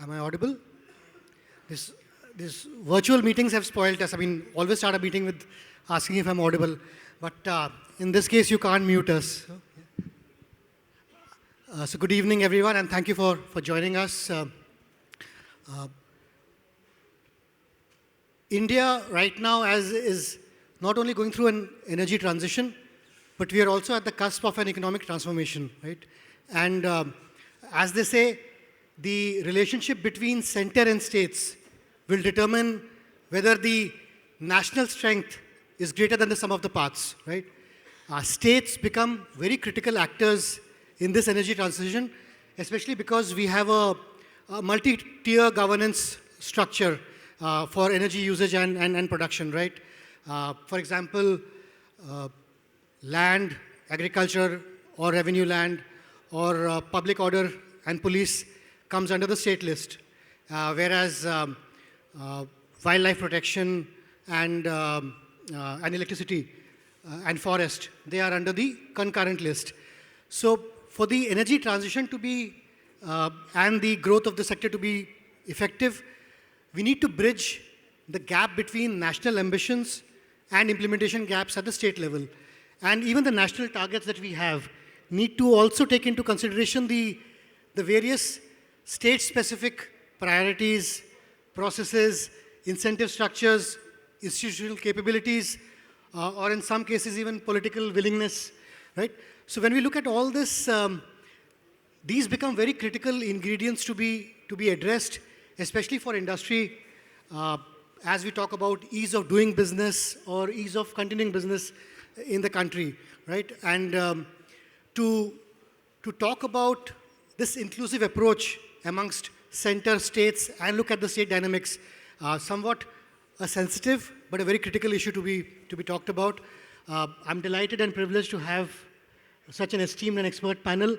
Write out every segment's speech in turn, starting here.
Am I audible? This, these virtual meetings have spoiled us. I mean, always start a meeting with asking if I'm audible. But in this case, you can't mute us. So good evening, everyone, and thank you for joining us. India right now is not only going through an energy transition, but we are also at the cusp of an economic transformation, right? And as they say, the relationship between center and states will determine whether the national strength is greater than the sum of the parts, right? States become very critical actors in this energy transition, especially because we have a multi-tier governance structure for energy usage and production, right? For example, land, agriculture, or revenue land, or public order and police comes under the state list, whereas wildlife protection and electricity and forest, they are under the concurrent list. So for the energy transition to be, and the growth of the sector to be effective, we need to bridge the gap between national ambitions and implementation gaps at the state level. And even the national targets that we have need to also take into consideration the various state-specific priorities, processes, incentive structures, institutional capabilities, or in some cases even political willingness, right? So when we look at all this, these become very critical ingredients to be addressed, especially for industry, as we talk about ease of doing business or ease of continuing business in the country, right? And to talk about this inclusive approach amongst center states and look at the state dynamics, somewhat a sensitive but a very critical issue to be talked about. I'm delighted and privileged to have such an esteemed and expert panel.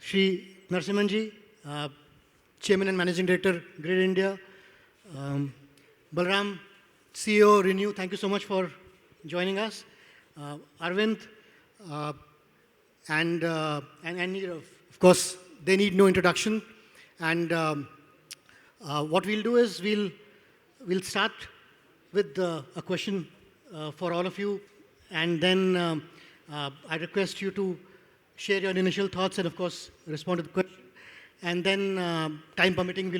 Shri Narasimhan, Chairman and Managing Director, Grid India. Balram, CEO, Renew, thank you so much for joining us. Arvind and Neerav, of course, they need no introduction. And what we'll do is we'll start with a question for all of you, and then I request you to share your initial thoughts and, of course, respond to the question. And then, time permitting,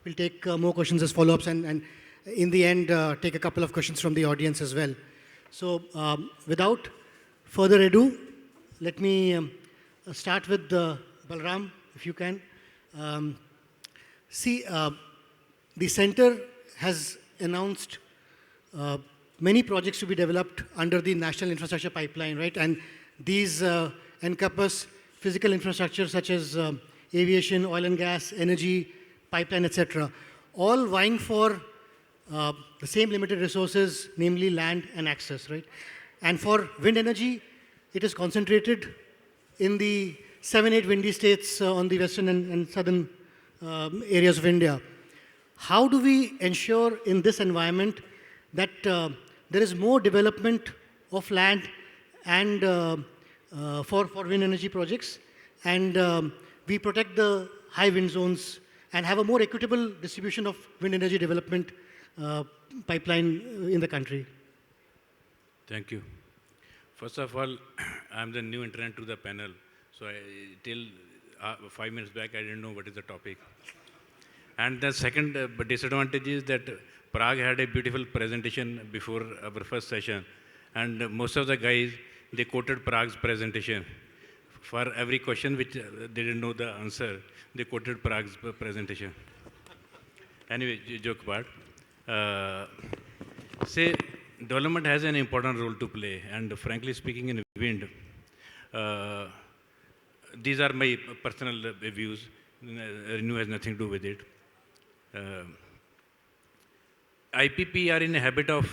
we'll take more questions as follow-ups, and in the end, take a couple of questions from the audience as well. So, without further ado, let me start with Balram, if you can. See, the center has announced many projects to be developed under the National Infrastructure Pipeline, right? And these encompass physical infrastructure such as aviation, oil and gas, energy, pipeline, etc., all vying for the same limited resources, namely land and access, right? And for wind energy, it is concentrated in the 7-8 windy states on the western and southern areas of India. How do we ensure in this environment that there is more development of land and for wind energy projects, and we protect the high wind zones and have a more equitable distribution of wind energy development pipeline in the country? Thank you. First of all, I'm the new entrant to the panel, so till 5 minutes back, I didn't know what is the topic. And the second disadvantage is that Prague had a beautiful presentation before our first session, and most of the guys, they quoted Prague's presentation. For every question which they didn't know the answer, they quoted Prague's presentation. Anyway, joke apart. Say, development has an important role to play, and frankly speaking, in wind, these are my personal views. Renew has nothing to do with it. IPP are in a habit of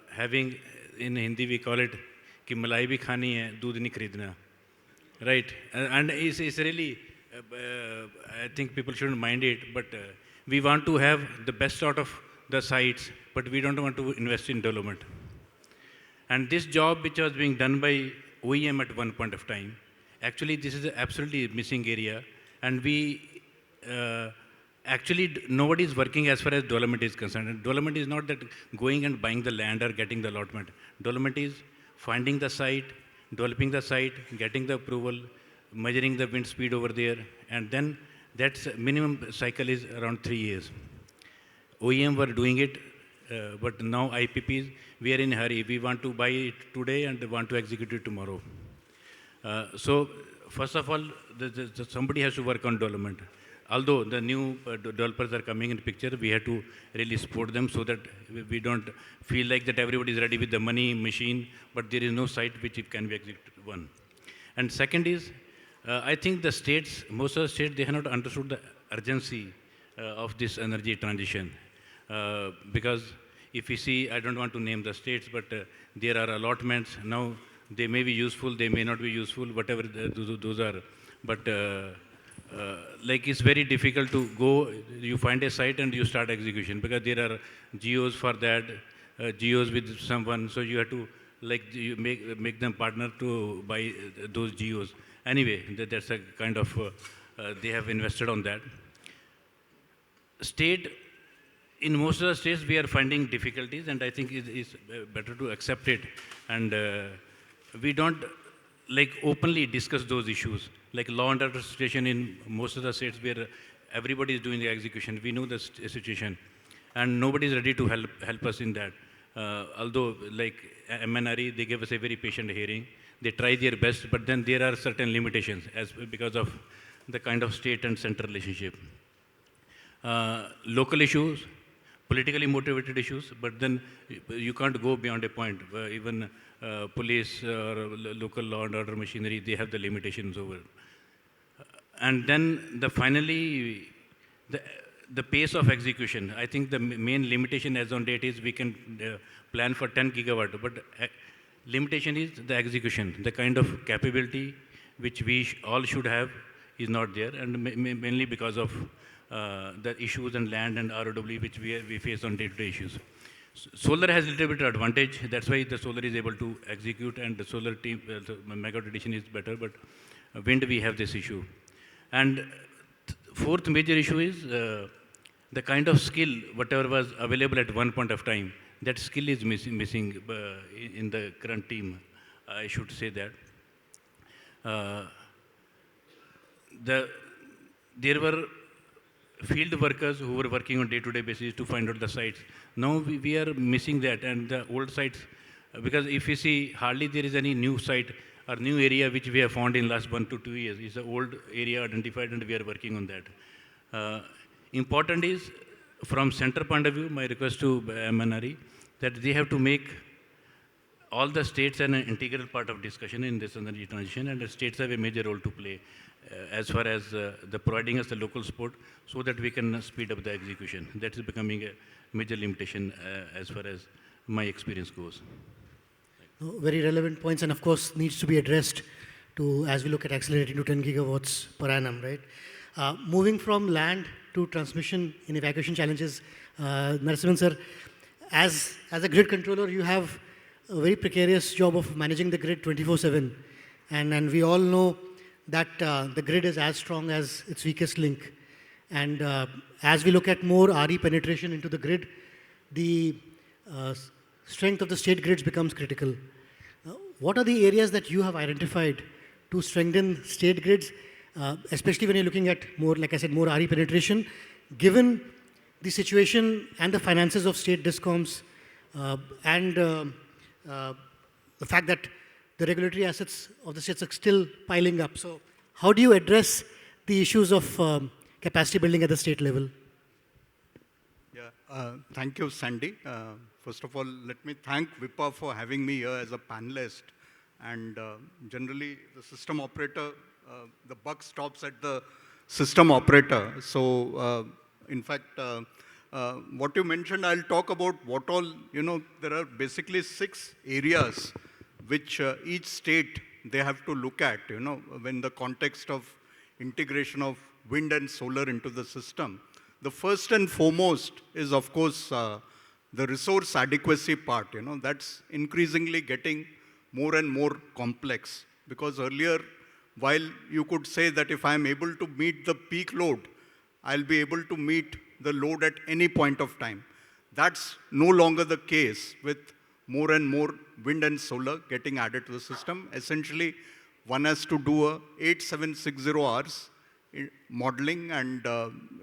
having, in Hindi we call it, कि मलाई भी खानी है, दूध नहीं खरीदना, right? And it's really, I think people shouldn't mind it, but we want to have the best out of the sites, but we don't want to invest in development. And this job which was being done by OEM at one point of time, actually this is an absolutely missing area, And actually, nobody is working as far as development is concerned. And development is not that going and buying the land or getting the allotment. Development is finding the site, developing the site, getting the approval, measuring the wind speed over there, and then that's minimum cycle is around 3 years. OEM were doing it, but now IPPs, we are in a hurry. We want to buy it today and want to execute it tomorrow. So first of all, somebody has to work on development. Although the new developers are coming in the picture, we have to really support them so that we don't feel like that everybody is ready with the money, machine, but there is no site which it can be executed, one. And second is, I think the states, most of the states, they have not understood the urgency of this energy transition. Because if you see, I don't want to name the states, but there are allotments. Now, they may be useful, they may not be useful, whatever those are. But like it's very difficult to go, you find a site and you start execution because there are GOs for that, GOs with someone, so you have to like you make them partner to buy those GOs. Anyway, that's a kind of, they have invested on that. State, in most of the states, we are finding difficulties, and I think it's better to accept it. And we don't like openly discuss those issues. Like law and order situation in most of the states where everybody is doing the execution. We know the situation, and nobody is ready to help us in that. Although, like MNRE, they gave us a very patient hearing. They try their best, but then there are certain limitations because of the kind of state and central relationship. Local issues, politically motivated issues, but then you can't go beyond a point. Even police or local law and order machinery, they have the limitations over. And then finally, the pace of execution. I think the main limitation as on date is we can plan for 10 gigawatt, but limitation is the execution. The kind of capability which we all should have is not there, and mainly because of the issues and land and ROW which we face on day-to-day issues. Solar has a little bit of advantage. That's why the solar is able to execute, and the solar team, the megawatt addition is better, but wind we have this issue. And fourth major issue is the kind of skill, whatever was available at one point of time, that skill is missing in the current team, I should say that. There were field workers who were working on day-to-day basis to find out the sites. Now we are missing that, and the old sites, because if you see, hardly there is any new site or new area which we have found in last 1 to 2 years. It's an old area identified, and we are working on that. Important is, from center point of view, my request to MNRE, that they have to make all the states an integral part of discussion in this energy transition, and the states have a major role to play as far as the providing us the local support so that we can speed up the execution. That is becoming a major limitation as far as my experience goes. Very relevant points, and of course needs to be addressed to as we look at accelerating to 10 gigawatts per annum, right? Moving from land to transmission in evacuation challenges, Narasimhan sir, as a grid controller, you have a very precarious job of managing the grid 24/7, and we all know that the grid is as strong as its weakest link. And as we look at more RE penetration into the grid, the strength of the state grids becomes critical. What are the areas that you have identified to strengthen state grids, especially when you're looking at more, like I said, more RE penetration, given the situation and the finances of state discoms and the fact that the regulatory assets of the states are still piling up? So how do you address the issues of capacity building at the state level? Yeah, thank you, Sandy. First of all, let me thank WIPPA for having me here as a panelist. And generally, the system operator, the buck stops at the system operator. So, in fact, what you mentioned, I'll talk about what all, there are basically 6 areas which each state they have to look at, when the context of integration of wind and solar into the system. The first and foremost is, of course, the resource adequacy part. That's increasingly getting more and more complex, because earlier while you could say that if I'm able to meet the peak load, I'll be able to meet the load at any point of time. That's no longer the case with more and more wind and solar getting added to the system. Essentially, one has to do a 8760 hours modeling, and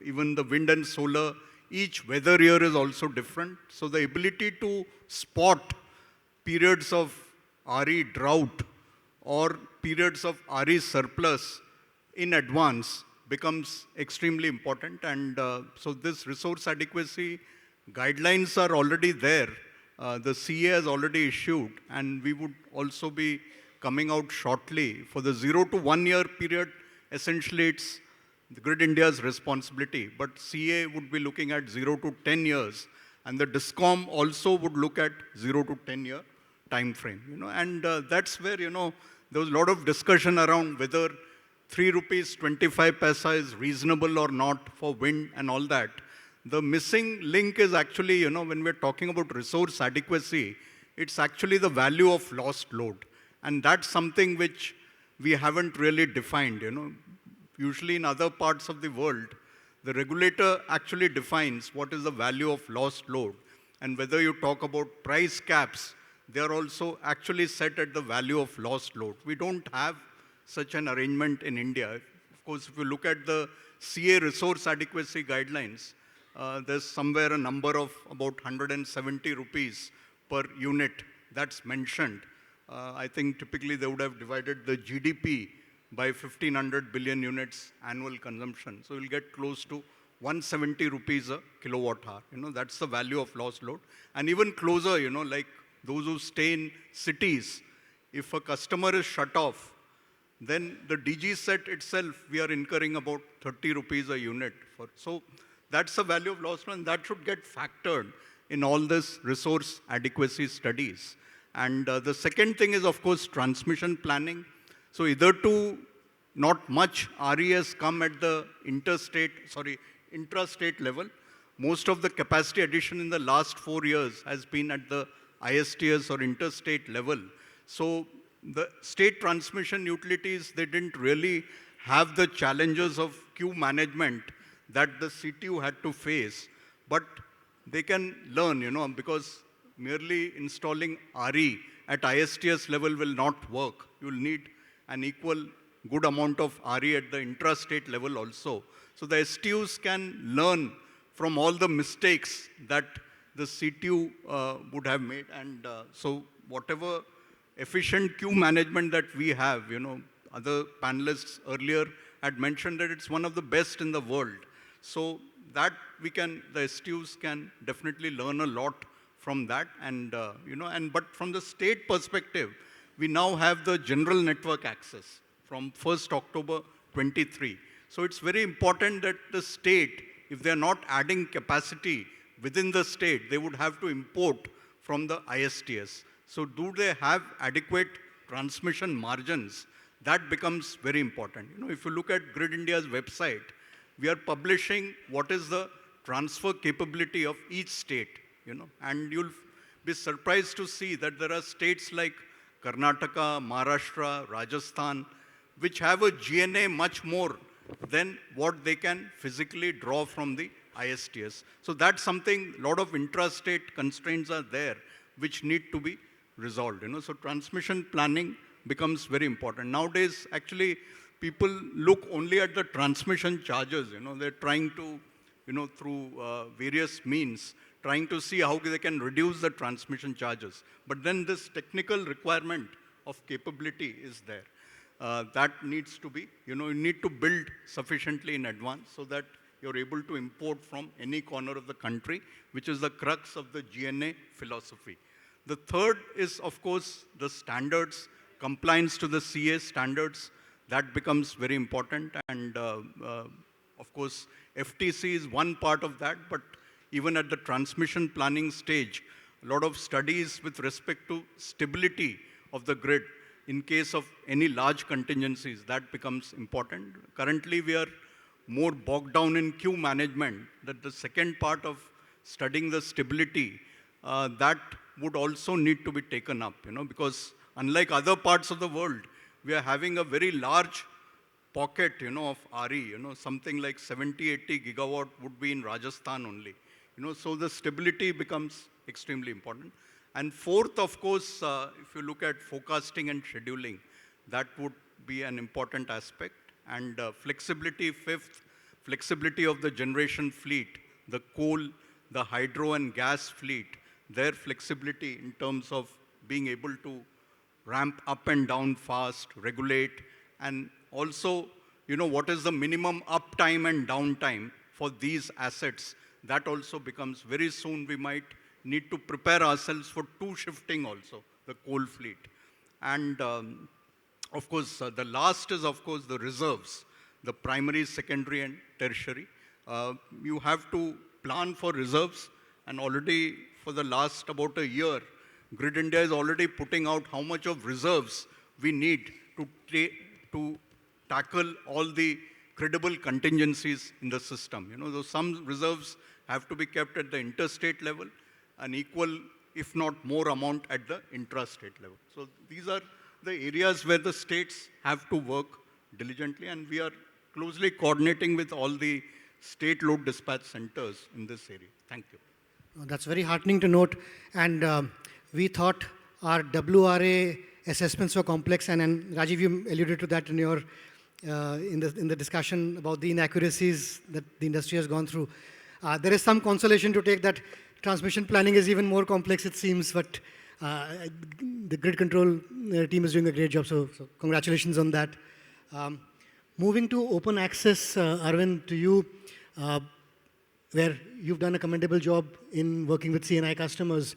even the wind and solar, each weather year is also different. So the ability to spot periods of RE drought or periods of RE surplus in advance becomes extremely important. And so this resource adequacy guidelines are already there. The CA has already issued, and we would also be coming out shortly. For the 0 to 1 year period, essentially it's the Grid India's responsibility, but CA would be looking at 0 to 10 years, and the DISCOM also would look at 0 to 10 year time frame. And that's where, there was a lot of discussion around whether 3 rupees 25 paisa is reasonable or not for wind and all that. The missing link is actually, when we're talking about resource adequacy, it's actually the value of lost load. And that's something which we haven't really defined. Usually in other parts of the world, the regulator actually defines what is the value of lost load. And whether you talk about price caps, they are also actually set at the value of lost load. We don't have such an arrangement in India. Of course, if you look at the CA resource adequacy guidelines, there's somewhere a number of about 170 rupees per unit that's mentioned. I think typically they would have divided the GDP by 1,500 billion units annual consumption. So you'll get close to 170 rupees a kilowatt hour. That's the value of lost load. And even closer, like those who stay in cities, if a customer is shut off, then the DG set itself, we are incurring about 30 rupees a unit. So that's the value of lost load, and that should get factored in all this resource adequacy studies. And the second thing is, of course, transmission planning. So either to not much RE has come at the intrastate level. Most of the capacity addition in the last 4 years has been at the ISTS or interstate level. So the state transmission utilities, they didn't really have the challenges of queue management that the CTU had to face. But they can learn, because merely installing RE at ISTS level will not work. You'll need an equal good amount of RE at the intrastate level also. So the STUs can learn from all the mistakes that the CTU would have made. And so whatever efficient queue management that we have, other panelists earlier had mentioned that it's one of the best in the world. So that the STUs can definitely learn a lot from that. And, but from the state perspective, we now have the general network access from 1st October 23. So it's very important that the state, if they're not adding capacity within the state, they would have to import from the ISTS. So do they have adequate transmission margins? That becomes very important. If you look at Grid India's website, we are publishing what is the transfer capability of each state, and you'll be surprised to see that there are states like Karnataka, Maharashtra, Rajasthan, which have a GNA much more than what they can physically draw from the ISTS. So that's something, a lot of intrastate constraints are there, which need to be resolved. So transmission planning becomes very important. Nowadays, actually, people look only at the transmission charges. They're trying to, through various means, trying to see how they can reduce the transmission charges. But then this technical requirement of capability is there. That needs to be, you need to build sufficiently in advance so that you're able to import from any corner of the country, which is the crux of the GNA philosophy. The third is, of course, the standards, compliance to the CA standards. That becomes very important. And of course, FTC is one part of that, but even at the transmission planning stage, a lot of studies with respect to stability of the grid in case of any large contingencies, that becomes important. Currently, we are more bogged down in queue management, that the second part of studying the stability, that would also need to be taken up, because unlike other parts of the world, we are having a very large pocket, of RE, something like 70, 80 gigawatt would be in Rajasthan only. So the stability becomes extremely important. And fourth, of course, if you look at forecasting and scheduling, that would be an important aspect. And flexibility, fifth, flexibility of the generation fleet, the coal, the hydro and gas fleet, their flexibility in terms of being able to ramp up and down fast, regulate, and also, what is the minimum uptime and downtime for these assets. That also becomes very soon we might need to prepare ourselves for two shifting also, the coal fleet. And of course, the last is, of course, the reserves, the primary, secondary, and tertiary. You have to plan for reserves, and already for the last about a year, Grid India is already putting out how much of reserves we need to tackle all the credible contingencies in the system. So some reserves have to be kept at the interstate level, and equal, if not more amount at the intrastate level. So these are the areas where the states have to work diligently, and we are closely coordinating with all the state load dispatch centers in this area. Thank you. That's very heartening to note. And we thought our WRA assessments were complex, and Rajiv, you alluded to that in your in the discussion about the inaccuracies that the industry has gone through. There is some consolation to take that transmission planning is even more complex, it seems, but the grid control team is doing a great job, so congratulations on that. Moving to open access, Arvind, to you, where you've done a commendable job in working with C&I customers.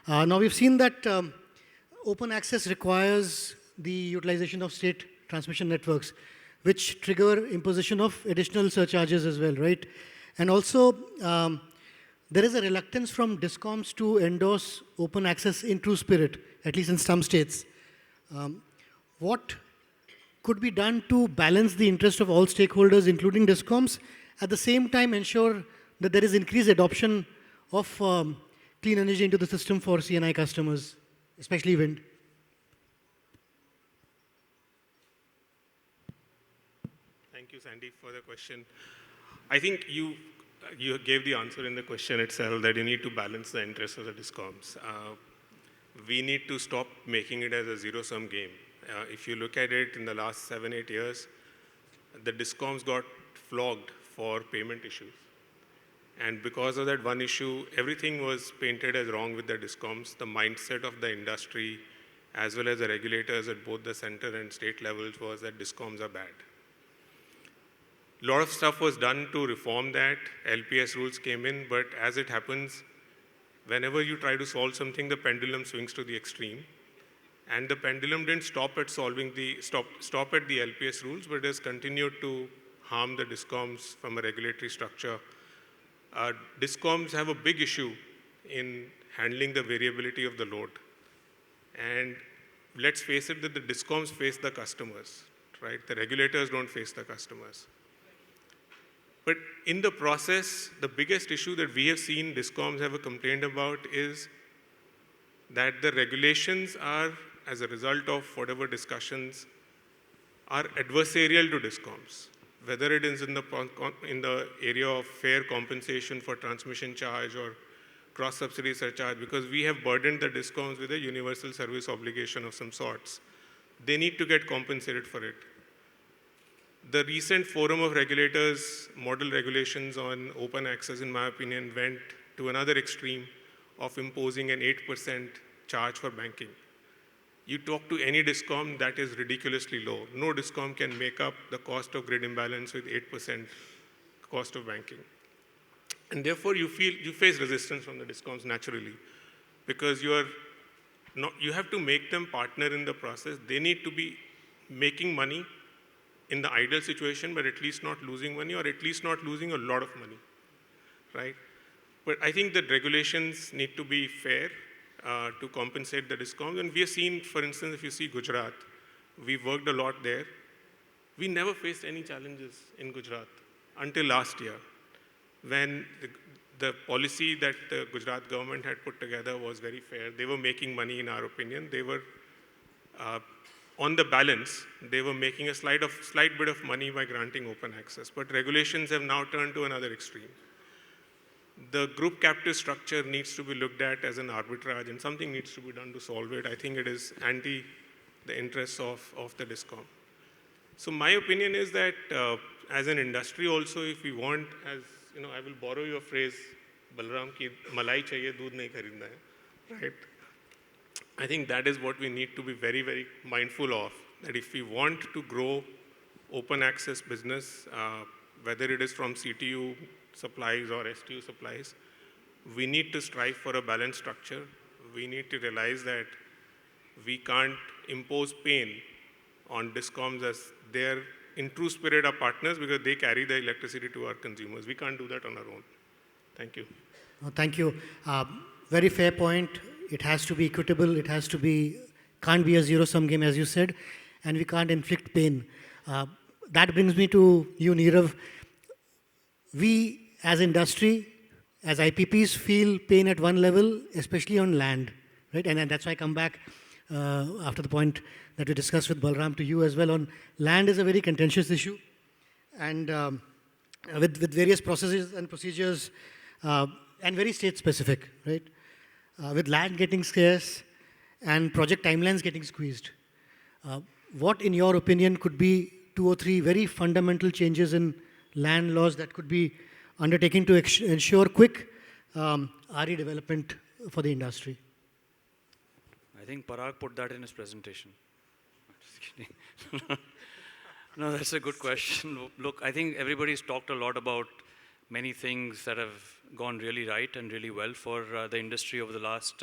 Now we've seen that open access requires the utilization of state transmission networks, which trigger imposition of additional surcharges as well, right? And also, there is a reluctance from DISCOMs to endorse open access in true spirit, at least in some states. What could be done to balance the interest of all stakeholders, including DISCOMs, at the same time ensure that there is increased adoption of clean energy into the system for C&I customers, especially wind? Thank you, Sandy, for the question. I think you gave the answer in the question itself, that you need to balance the interests of the DISCOMs. We need to stop making it as a zero-sum game. If you look at it in the last 7, 8 years, the DISCOMs got flogged for payment issues. And because of that one issue, everything was painted as wrong with the DISCOMs. The mindset of the industry, as well as the regulators at both the center and state levels, was that DISCOMs are bad. A lot of stuff was done to reform that. LPS rules came in, but as it happens, whenever you try to solve something, the pendulum swings to the extreme. And the pendulum didn't stop at stop at the LPS rules, but has continued to harm the DISCOMs from a regulatory structure. DISCOMs have a big issue in handling the variability of the load. And let's face it, that the DISCOMs face the customers, right? The regulators don't face the customers. But in the process, the biggest issue that we have seen DISCOMs have a complaint about is that the regulations are, as a result of whatever discussions, are adversarial to DISCOMs, whether it is in the area of fair compensation for transmission charge or cross-subsidy surcharge, because we have burdened the DISCOMs with a universal service obligation of some sorts. They need to get compensated for it. The recent Forum of Regulators model regulations on open access, in my opinion, went to another extreme of imposing an 8% charge for banking. You talk to any DISCOM, that is ridiculously low. No DISCOM can make up the cost of grid imbalance with 8% cost of banking. And therefore, you face resistance from the DISCOMs naturally, because you have to make them partner in the process. They need to be making money in the ideal situation, but at least not losing money, or at least not losing a lot of money, right? But I think that regulations need to be fair to compensate the DISCOMs. And we have seen, for instance, if you see Gujarat, we worked a lot there. We never faced any challenges in Gujarat until last year, when the policy that the Gujarat government had put together was very fair. They were making money, in our opinion. They were on the balance, they were making a slight bit of money by granting open access. But regulations have now turned to another extreme. The group captive structure needs to be looked at as an arbitrage, and something needs to be done to solve it. I think it is anti the interests of the DISCOM. So my opinion is that as an industry also, if we want, as you know, I will borrow your phrase, Balram, ki malai chahiye, doodh nahi kharidna hai, right? I think that is what we need to be very, very mindful of, that if we want to grow open access business, whether it is from CTU supplies or STU supplies, we need to strive for a balanced structure. We need to realize that we can't impose pain on DISCOMs as their, in true spirit, are partners because they carry the electricity to our consumers. We can't do that on our own. Thank you. Thank you. Very fair point. It has to be equitable. It has to be, can't be a zero-sum game, as you said, and we can't inflict pain. That brings me to you, Neerav. We, as industry, as IPPs, feel pain at one level, especially on land, right? And that's why I come back after the point that we discussed with Balram to you as well. On land is a very contentious issue, and with various processes and procedures, and very state-specific, right? With land getting scarce and project timelines getting squeezed. What, in your opinion, could be 2 or 3 very fundamental changes in land laws that could be undertaken to ensure quick RE development for the industry? I think Parag put that in his presentation. Just kidding. No, that's a good question. Look, I think everybody's talked a lot about many things that have gone really right and really well for the industry over the last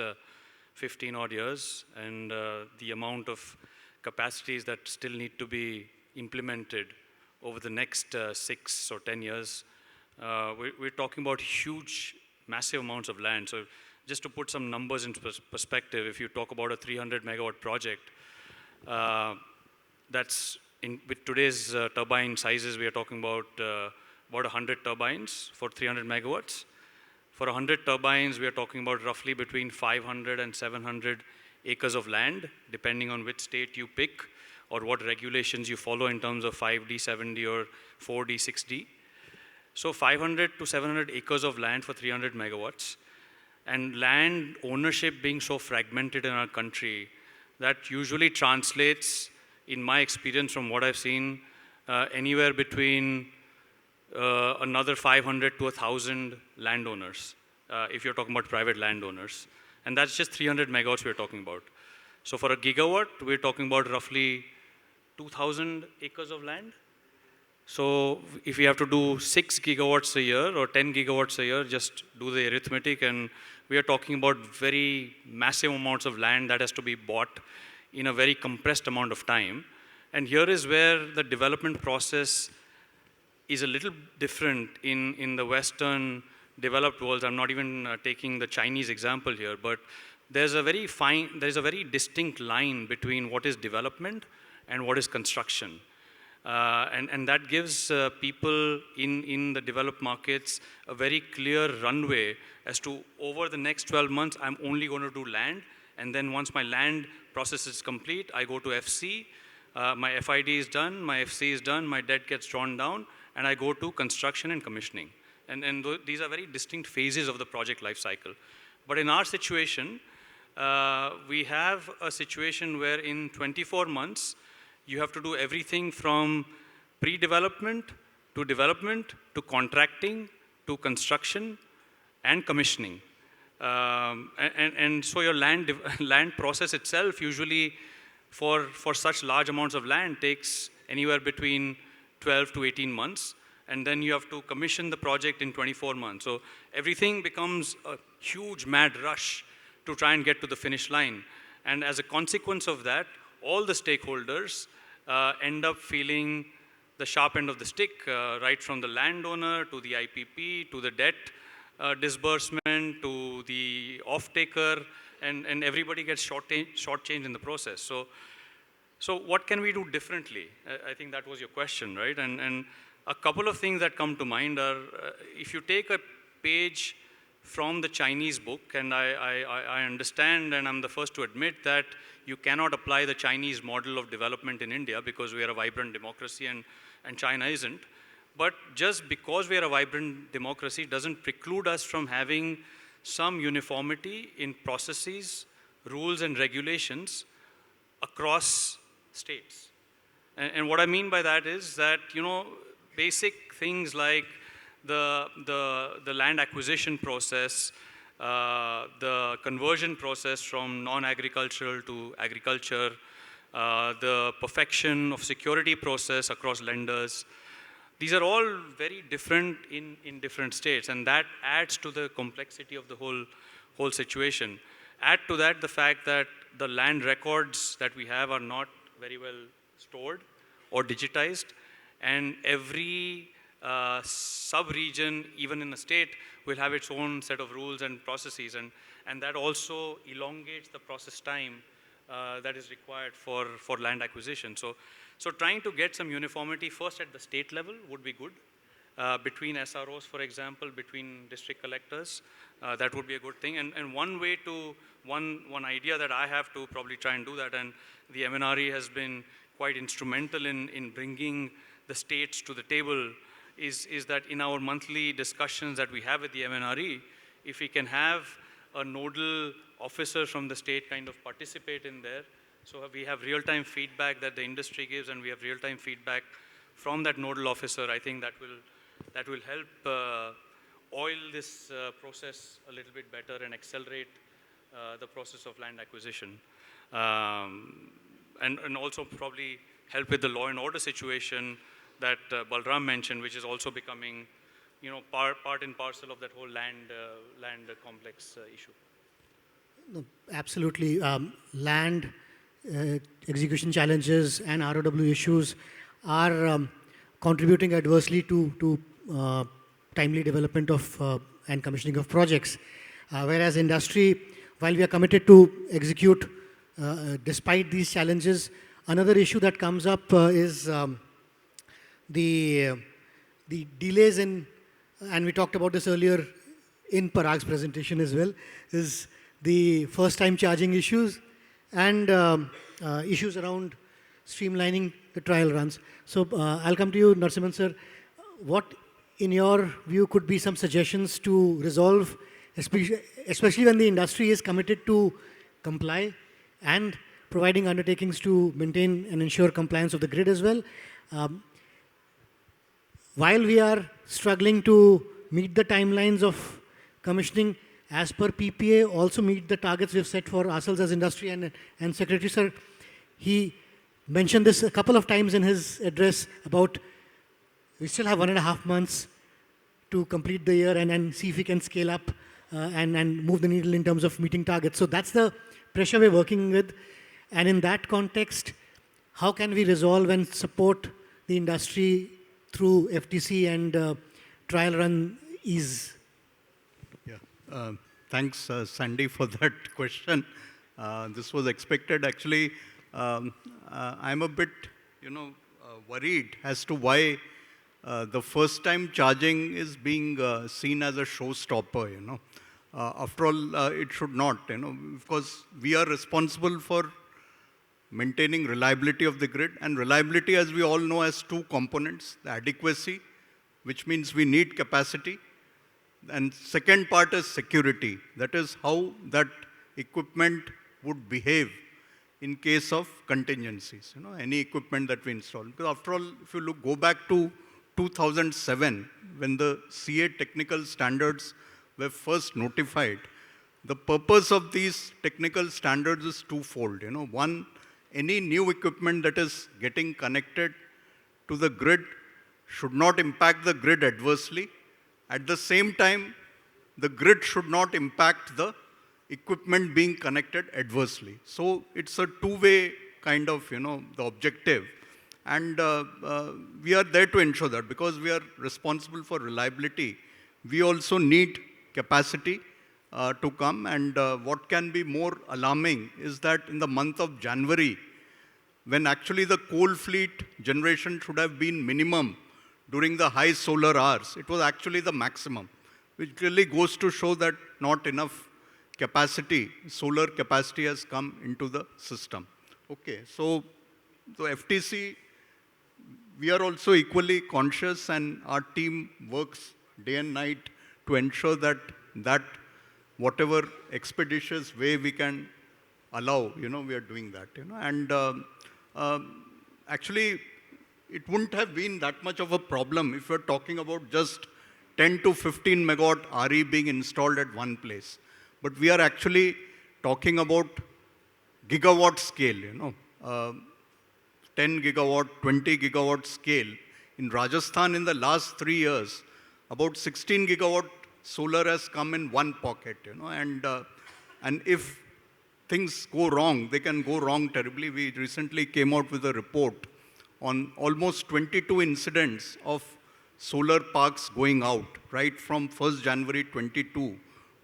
15 odd years, and the amount of capacities that still need to be implemented over the next 6 or 10 years. We're talking about huge, massive amounts of land. So just to put some numbers into perspective, if you talk about a 300 megawatt project, that's with today's turbine sizes, we are talking about 100 turbines for 300 megawatts. For 100 turbines, we are talking about roughly between 500 and 700 acres of land, depending on which state you pick or what regulations you follow in terms of 5D, 7D, or 4D, 6D. So 500 to 700 acres of land for 300 megawatts. And land ownership being so fragmented in our country, that usually translates, in my experience from what I've seen, anywhere between another 500 to 1,000 landowners, if you're talking about private landowners. And that's just 300 megawatts we're talking about. So for a gigawatt, we're talking about roughly 2,000 acres of land. So if we have to do 6 gigawatts a year or 10 gigawatts a year, just do the arithmetic, and we are talking about very massive amounts of land that has to be bought in a very compressed amount of time. And here is where the development process is a little different in the Western developed world. I'm not even taking the Chinese example here, but there's a very distinct line between what is development and what is construction. And that gives people in the developed markets a very clear runway as to, over the next 12 months, I'm only going to do land, and then once my land process is complete, I go to FC, my FID is done, my FC is done, my debt gets drawn down, and I go to construction and commissioning. And these are very distinct phases of the project life cycle. But in our situation, we have a situation where in 24 months, you have to do everything from pre-development to contracting to construction and commissioning. And so your land process itself usually for such large amounts of land takes anywhere between 12 to 18 months. And then you have to commission the project in 24 months. So everything becomes a huge mad rush to try and get to the finish line. And as a consequence of that, all the stakeholders end up feeling the sharp end of the stick, right from the landowner to the IPP, to the debt disbursement, to the off-taker, and everybody gets shortchanged in the process. So what can we do differently? I think that was your question, right? And a couple of things that come to mind are, if you take a page from the Chinese book, and I understand, and I'm the first to admit that you cannot apply the Chinese model of development in India because we are a vibrant democracy and China isn't. But just because we are a vibrant democracy doesn't preclude us from having some uniformity in processes, rules, and regulations across states. And what I mean by that is that, you know, basic things like the land acquisition process, the conversion process from non-agricultural to agriculture, the perfection of security process across lenders. These are all very different in different states, and that adds to the complexity of the whole situation. Add to that the fact that the land records that we have are not very well stored or digitized, and every sub-region, even in a state, will have its own set of rules and processes, and that also elongates the process time that is required for land acquisition. So trying to get some uniformity first at the state level would be good. Between SROs, for example, between district collectors, that would be a good thing. And one way to, one idea that I have to probably try and do that, and the MNRE has been quite instrumental in bringing the states to the table, is that in our monthly discussions that we have with the MNRE, if we can have a nodal officer from the state kind of participate in there, so we have real-time feedback that the industry gives, and we have real-time feedback from that nodal officer, I think that will help oil this process a little bit better and accelerate the process of land acquisition. And also probably help with the law and order situation that Balram mentioned, which is also becoming, you know, part and parcel of that whole land complex issue. No, absolutely. Land execution challenges and ROW issues are contributing adversely to timely development of and commissioning of projects. Whereas industry, while we are committed to execute despite these challenges, another issue that comes up is the delays in, and we talked about this earlier in Parag's presentation as well, is the first-time charging issues and issues around streamlining the trial runs. So I'll come to you, Narasimhan sir. What, in your view, could be some suggestions to resolve, especially when the industry is committed to comply and providing undertakings to maintain and ensure compliance of the grid as well? While we are struggling to meet the timelines of commissioning as per PPA, also meet the targets we've set for ourselves as industry, and Secretary sir, he mentioned this a couple of times in his address about we still have 1.5 months to complete the year and see if we can scale up and move the needle in terms of meeting targets. So that's the pressure we're working with. And in that context, how can we resolve and support the industry through FTC and trial run ease? Yeah, thanks Sandy for that question. This was expected. Actually, I'm a bit, worried as to why the first-time charging is being seen as a showstopper. After all, it should not, because we are responsible for maintaining reliability of the grid. And reliability, as we all know, has two components: the adequacy, which means we need capacity, and second part is security. That is how that equipment would behave in case of contingencies, any equipment that we install. Because after all, if you go back to 2007, when the CA technical standards were first notified, the purpose of these technical standards is twofold. One, any new equipment that is getting connected to the grid should not impact the grid adversely. At the same time, the grid should not impact the equipment being connected adversely. So it's a two-way kind of, the objective. And we are there to ensure that, because we are responsible for reliability. We also need capacity to come. And what can be more alarming is that in the month of January, when actually the coal fleet generation should have been minimum during the high solar hours, it was actually the maximum. which clearly goes to show that not enough capacity, solar capacity has come into the system. Okay, so FTC, we are also equally conscious, and our team works day and night to ensure that whatever expeditious way we can allow, we are doing that, And actually, it wouldn't have been that much of a problem if we're talking about just 10 to 15 megawatt RE being installed at one place. But we are actually talking about gigawatt scale, 10 gigawatt, 20 gigawatt scale. In Rajasthan, in the last 3 years, about 16 gigawatt solar has come in one pocket, and if things go wrong, they can go wrong terribly. We recently came out with a report on almost 22 incidents of solar parks going out, right from 1st January 22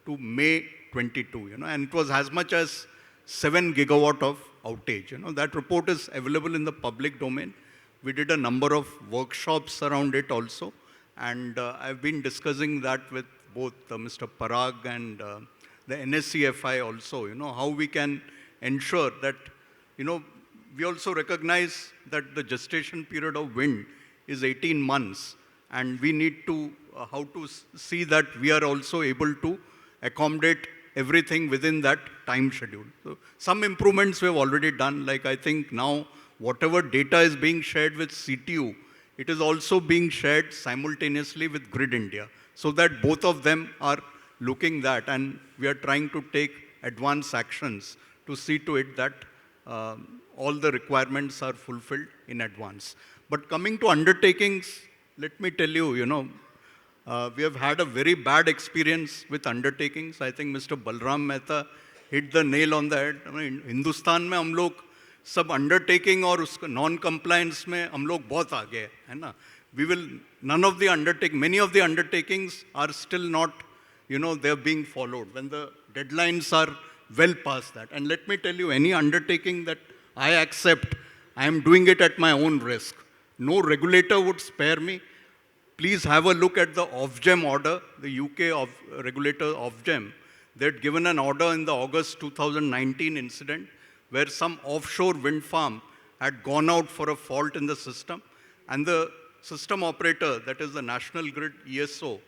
to May 22, and it was as much as 7 gigawatt of outage. That report is available in the public domain. We did a number of workshops around it also, and I've been discussing that with both Mr. Parag and the NSCFI also, how we can ensure that, we also recognize that the gestation period of wind is 18 months, and we need to, how to see that we are also able to accommodate everything within that time schedule. So some improvements we have already done, like I think now whatever data is being shared with CTU, it is also being shared simultaneously with Grid India, so that both of them are looking that, and we are trying to take advanced actions to see to it that all the requirements are fulfilled in advance. But coming to undertakings, let me tell you, we have had a very bad experience with undertakings. I think Mr. Balram Mehta hit the nail on the head. I mean, Hindustan में हम लोग सब undertaking और उसका non-compliance में हम लोग बहुत आगे है ना. Many of the undertakings are still not, they're being followed when the deadlines are well past that. And let me tell you, any undertaking that I accept, I am doing it at my own risk. No regulator would spare me. Please have a look at the Ofgem order, the UK regulator Ofgem. They had given an order in the August 2019 incident where some offshore wind farm had gone out for a fault in the system, and the system operator, that is the National Grid ESO,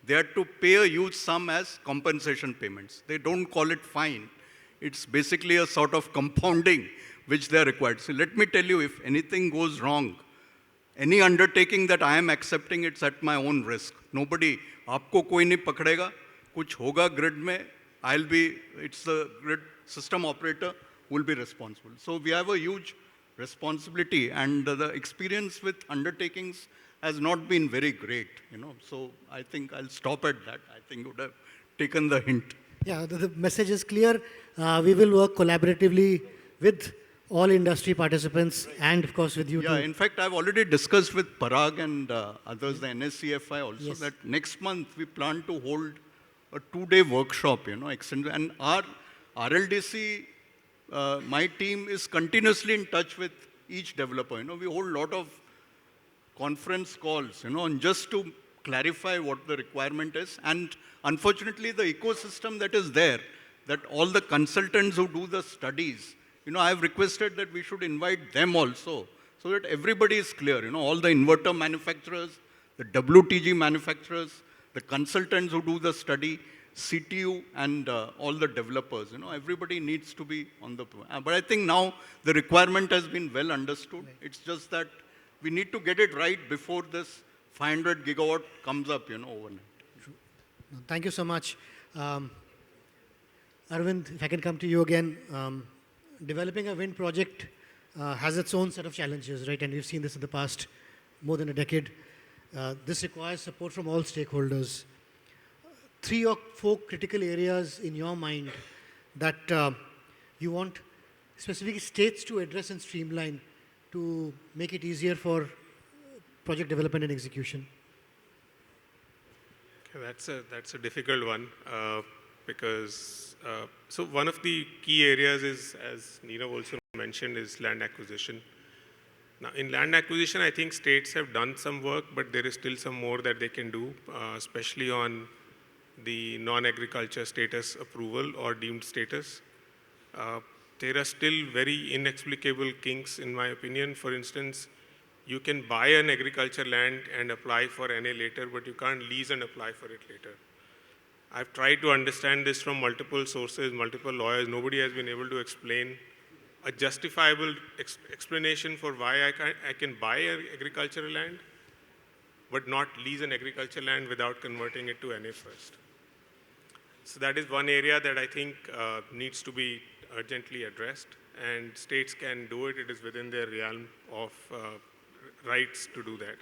they had to pay a huge sum as compensation payments. They don't call it fine. It's basically a sort of compounding which they are required. So let me tell you, if anything goes wrong, any undertaking that I am accepting, it's at my own risk. Nobody, आपको कोई नहीं पकड़ेगा, कुछ होगा grid में, it's the grid system operator who will be responsible. So we have a huge responsibility, and the experience with undertakings has not been very great, So I think I'll stop at that. I think you would have taken the hint. Yeah, the message is clear. We will work collaboratively with all industry participants and, of course, with you too. Yeah, in fact, I've already discussed with Parag and others, the NSCFI also, Yes. that next month we plan to hold a 2-day workshop, and our RLDC, my team is continuously in touch with each developer. We hold a lot of conference calls, and just to clarify what the requirement is. And unfortunately, the ecosystem that is there, that all the consultants who do the studies, I have requested that we should invite them also, so that everybody is clear, all the inverter manufacturers, the WTG manufacturers, the consultants who do the study, CTU, and all the developers, everybody needs to be on the... But I think now the requirement has been well understood. Right. It's just that we need to get it right before this 500 gigawatt comes up, overnight. True. Thank you so much. Arvind, if I can come to you again. Developing a wind project has its own set of challenges, right? And we've seen this in the past more than a decade. This requires support from all stakeholders. 3 or 4 critical areas in your mind that you want specific states to address and streamline to make it easier for project development and execution. Okay, that's a difficult one because so one of the key areas is, as Neerav also mentioned, is land acquisition. Now, in land acquisition, I think states have done some work, but there is still some more that they can do, especially on the non-agriculture status approval or deemed status. There are still very inexplicable kinks, in my opinion. For instance, you can buy an agriculture land and apply for NA later, but you can't lease and apply for it later. I've tried to understand this from multiple sources, multiple lawyers. Nobody has been able to explain a justifiable explanation for why I can buy an agricultural land, but not lease an agriculture land without converting it to NA first. So that is one area that I think needs to be urgently addressed, and states can do it. It is within their realm of rights to do that.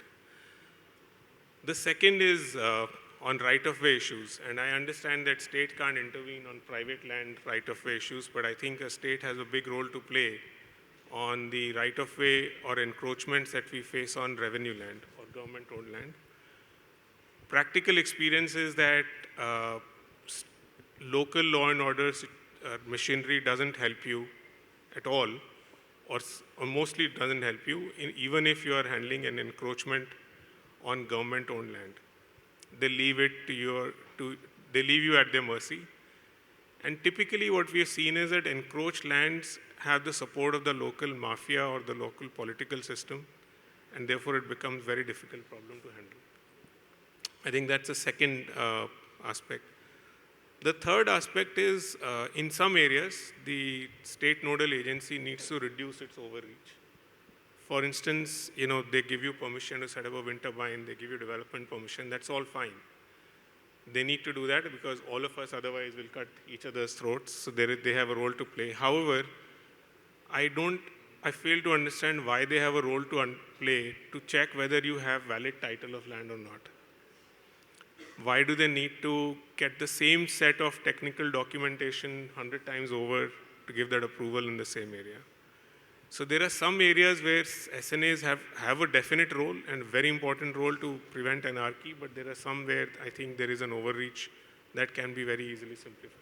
The second is on right-of-way issues, and I understand that state can't intervene on private land right-of-way issues, but I think a state has a big role to play on the right-of-way or encroachments that we face on revenue land or government-owned land. Practical experience is that local law and order machinery doesn't help you at all, or mostly it doesn't help you, even if you are handling an encroachment on government-owned land. They leave it they leave you at their mercy. And typically what we have seen is that encroached lands have the support of the local mafia or the local political system, and therefore it becomes a very difficult problem to handle. I think that's the second aspect. The third aspect is, in some areas, the state nodal agency needs to reduce its overreach. For instance, they give you permission to set up a wind turbine, they give you development permission, that's all fine. They need to do that because all of us otherwise will cut each other's throats, so they have a role to play. However, I fail to understand why they have a role to play to check whether you have valid title of land or not. Why do they need to get the same set of technical documentation 100 times over to give that approval in the same area? So there are some areas where SNAs have a definite role and a very important role to prevent anarchy, but there are some where I think there is an overreach that can be very easily simplified.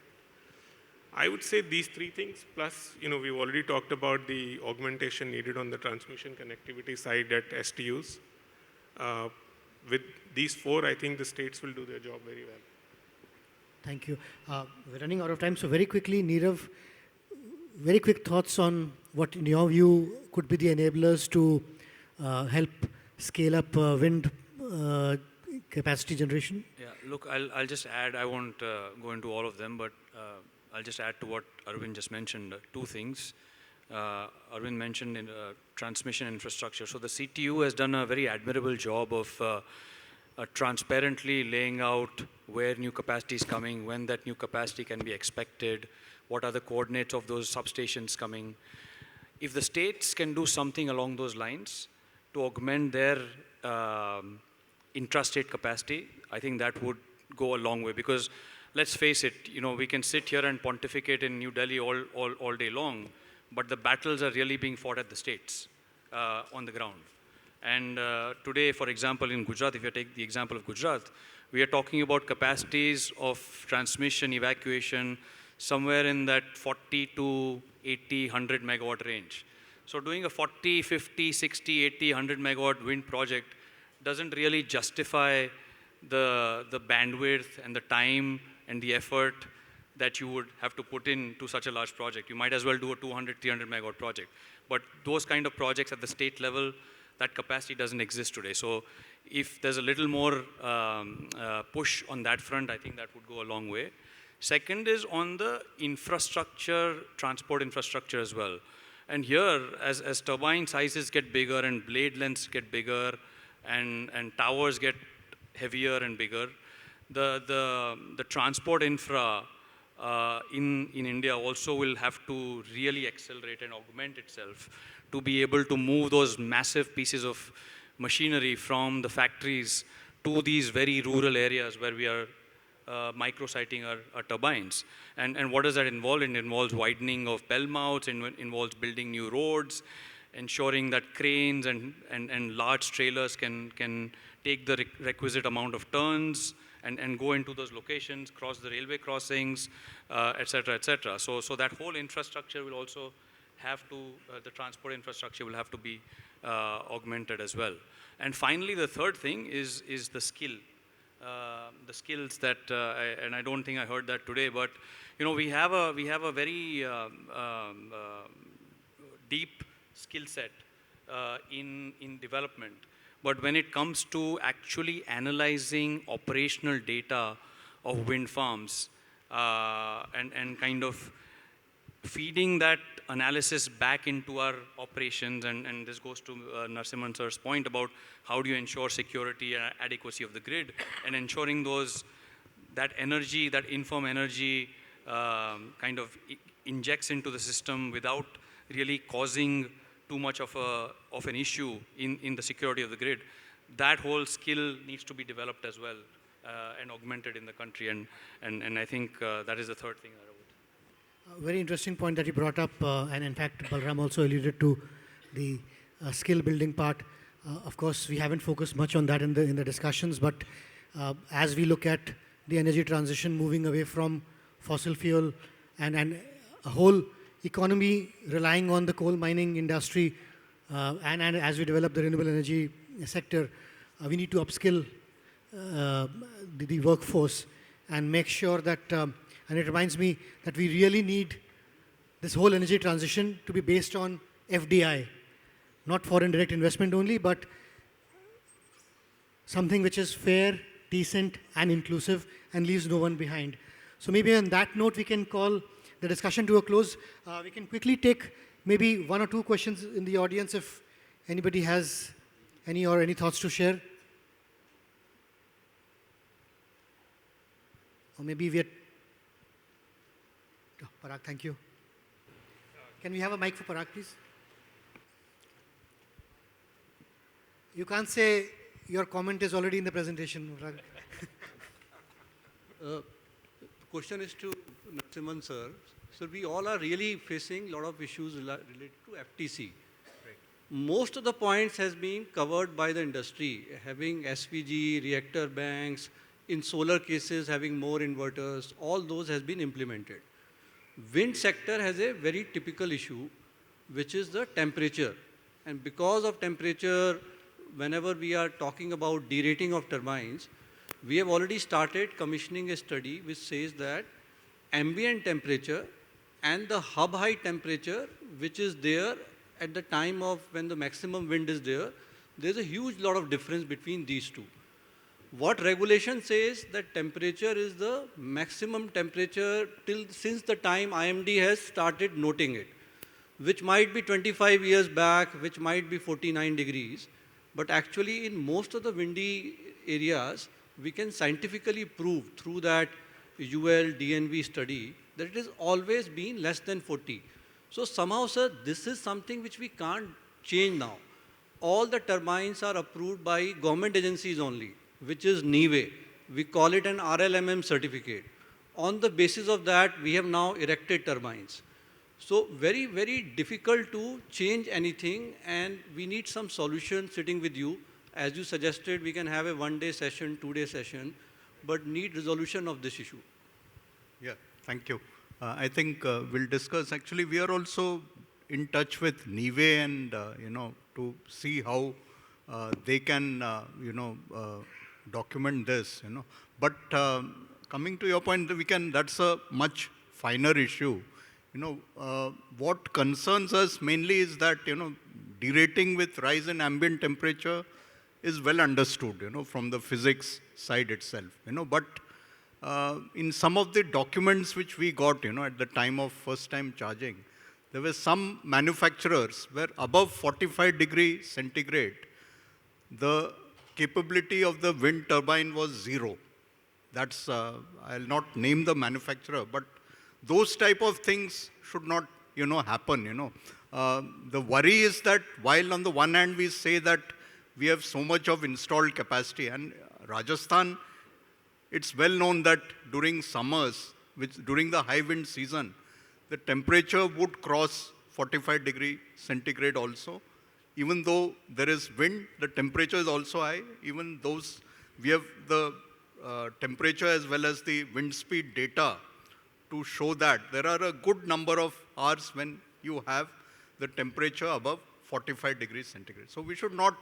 I would say these three things, plus, we've already talked about the augmentation needed on the transmission connectivity side at STUs. With these four, I think the states will do their job very well. Thank you. We're running out of time, so very quickly, Neerav, very quick thoughts on what, in your view, could be the enablers to help scale up wind capacity generation? Yeah, look, I'll just add, I won't go into all of them, but I'll just add to what Arvind just mentioned, two things. Arvind mentioned in transmission infrastructure. So the CTU has done a very admirable job of transparently laying out where new capacity is coming, when that new capacity can be expected, what are the coordinates of those substations coming. If the states can do something along those lines to augment their intrastate capacity, I think that would go a long way, because let's face it, we can sit here and pontificate in New Delhi all day long, but the battles are really being fought at the states on the ground. And today, for example, in Gujarat, if you take the example of Gujarat, we are talking about capacities of transmission, evacuation, somewhere in that 40 to 80, 100 megawatt range. So doing a 40, 50, 60, 80, 100 megawatt wind project doesn't really justify the bandwidth and the time and the effort that you would have to put into such a large project. You might as well do a 200, 300 megawatt project. But those kind of projects at the state level, that capacity doesn't exist today. So if there's a little more push on that front, I think that would go a long way. Second is on the infrastructure, transport infrastructure as well. And here, as turbine sizes get bigger and blade lengths get bigger and towers get heavier and bigger, the transport infra in India also will have to really accelerate and augment itself to be able to move those massive pieces of machinery from the factories to these very rural areas where we are micro-siting our turbines. And what does that involve? It involves widening of bell mouths, it involves building new roads, ensuring that cranes and large trailers can take the requisite amount of turns and go into those locations, cross the railway crossings, et cetera, et cetera. So that whole infrastructure will also have to, the transport infrastructure will have to be augmented as well. And finally, the third thing is the skill. the skills that, and I don't think I heard that today, but we have a very deep skill set in development. But when it comes to actually analyzing operational data of wind farms and kind of feeding that analysis back into our operations, and this goes to Narasimhan sir's point about how do you ensure security and adequacy of the grid, and ensuring that energy, that inform energy kind of injects into the system without really causing too much of an issue in the security of the grid. That whole skill needs to be developed as well and augmented in the country, and I think that is the third thing that I would. Very interesting point that you brought up, and in fact, Balram also alluded to the skill building part. Of course, we haven't focused much on that in the discussions, but as we look at the energy transition moving away from fossil fuel and a whole economy relying on the coal mining industry, and as we develop the renewable energy sector, we need to upskill the workforce and make sure that, and it reminds me that we really need this whole energy transition to be based on FDI, not foreign direct investment only, but something which is fair, decent, and inclusive, and leaves no one behind. So maybe on that note, we can call the discussion to a close. We can quickly take maybe one or two questions in the audience if anybody has any thoughts to share. Or maybe we are... Oh, Parag, thank you. Can we have a mic for Parag, please? You can't say your comment is already in the presentation, Parag. Question is to Narasimhan sir. So we all are really facing a lot of issues related to FTC. Right. Most of the points has been covered by the industry, having SVG, reactor banks, in solar cases having more inverters, all those has been implemented. Wind sector has a very typical issue, which is the temperature. And because of temperature, whenever we are talking about derating of turbines, we have already started commissioning a study which says that ambient temperature and the hub height temperature, which is there at the time of when the maximum wind is there, there's a huge lot of difference between these two. What regulation says that temperature is the maximum temperature since the time IMD has started noting it, which might be 25 years back, which might be 49 degrees. But actually in most of the windy areas, we can scientifically prove through that UL, DNV study that it has always been less than 40. So somehow, sir, this is something which we can't change now. All the turbines are approved by government agencies only, which is 𝐒𝐬𝐽. We call it an RLMM certificate. On the basis of that, we have now erected turbines. So very, very difficult to change anything, and we need some solution sitting with you. As you suggested, we can have a one-day session, two-day session, but need resolution of this issue. Yeah, thank you. I think we'll discuss. Actually, we are also in touch with 𝐒𝐬𝐽 and, to see how they can, document this, But coming to your point, that's a much finer issue. What concerns us mainly is that, derating with rise in ambient temperature is well understood, from the physics side itself, But in some of the documents which we got, at the time of first time charging, there were some manufacturers where above 45 degrees centigrade, the capability of the wind turbine was 0. That's, I'll not name the manufacturer, but those type of things should not, happen, The worry is that while on the one hand we say that we have so much of installed capacity, and Rajasthan, it's well known that during summers, during the high wind season, the temperature would cross 45 degrees centigrade also. Even though there is wind, the temperature is also high. Even those, we have the temperature as well as the wind speed data to show that there are a good number of hours when you have the temperature above 45 degrees centigrade. So we should not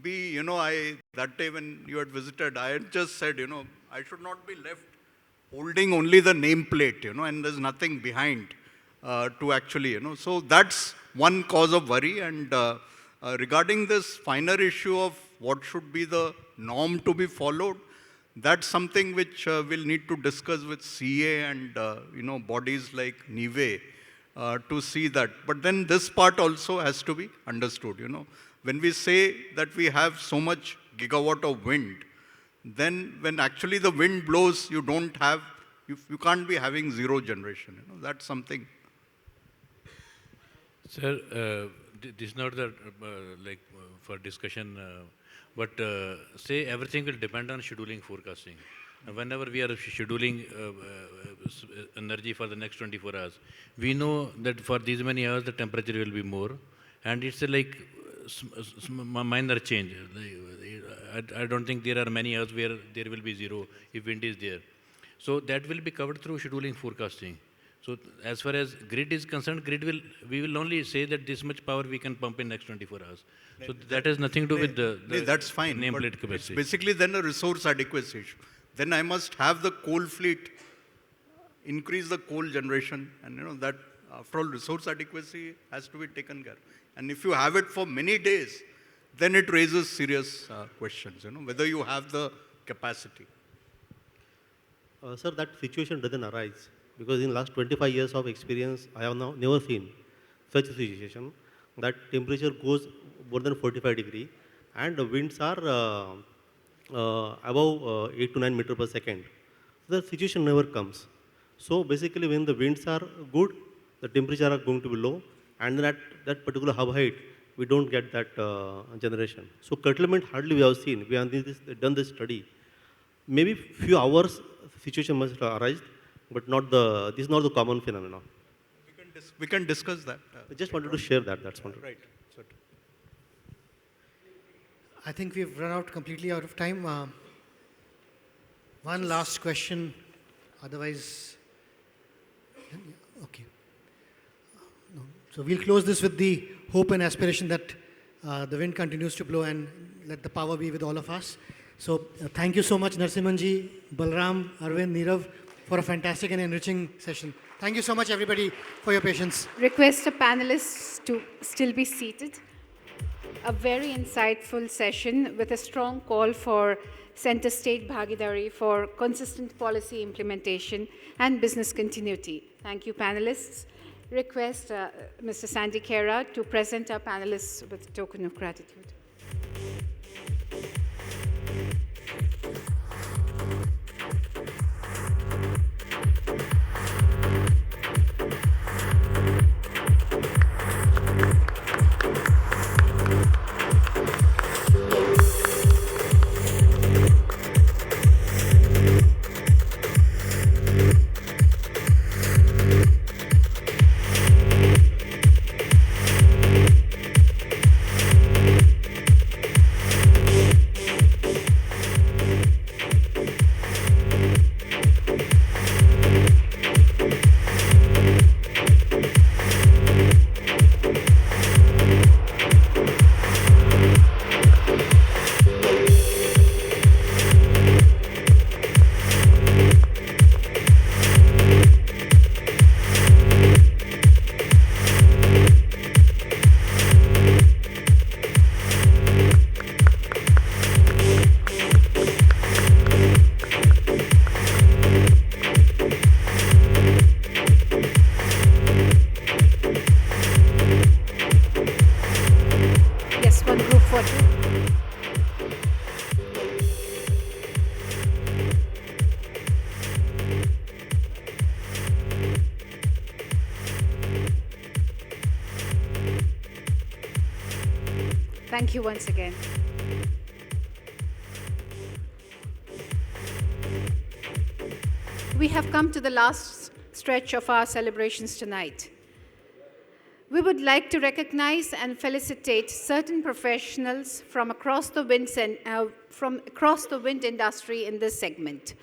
that day when you had visited, I had just said, I should not be left holding only the nameplate, and there's nothing behind to actually, So that's one cause of worry. And regarding this finer issue of what should be the norm to be followed, that's something which we'll need to discuss with CA and, bodies like 𝐤𝐬𝐜 to see that. But then this part also has to be understood, When we say that we have so much gigawatt of wind, then when actually the wind blows, you can't be having zero generation. That's something. Sir, this is not the, for discussion, but say everything will depend on scheduling forecasting. Whenever we are scheduling energy for the next 24 hours, we know that for these many hours the temperature will be more, and it's minor change. I don't think there are many hours where there will be zero if wind is there. So that will be covered through scheduling forecasting. So as far as grid is concerned, we will only say that this much power we can pump in next 24 hours. So that has nothing to do with the that's fine, nameplate capacity. It's basically then a resource adequacy issue. Then I must have the coal fleet increase the coal generation, and that after all resource adequacy has to be taken care of. And if you have it for many days, then it raises serious questions, whether you have the capacity. Sir, that situation doesn't arise because in last 25 years of experience, I have now never seen such a situation that temperature goes more than 45 degree and the winds are above 8 to 9 meters per second. The situation never comes. So basically when the winds are good, the temperature are going to be low, and then at that particular hub height, we don't get that generation. So curtailment hardly we have seen. We have done this study. Maybe few hours situation must arise, but this is not the common phenomenon. We can discuss that. I just wanted to share that. That's one. Right. I think we've run completely out of time. One last question, otherwise, okay. No. So we'll close this with the hope and aspiration that the wind continues to blow and let the power be with all of us. So thank you so much, Narasimhan, Balram, Arvind, Neerav, for a fantastic and enriching session. Thank you so much, everybody, for your patience. Request the panelists to still be seated. A very insightful session with a strong call for center-state bhagidari for consistent policy implementation and business continuity. Thank you, panelists. Request Mr. Sandy Khera to present our panelists with a token of gratitude. Thank you once again. We have come to the last stretch of our celebrations tonight. We would like to recognize and felicitate certain professionals from across the wind industry in this segment.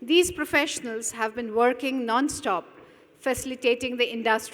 These professionals have been working non-stop, facilitating the industry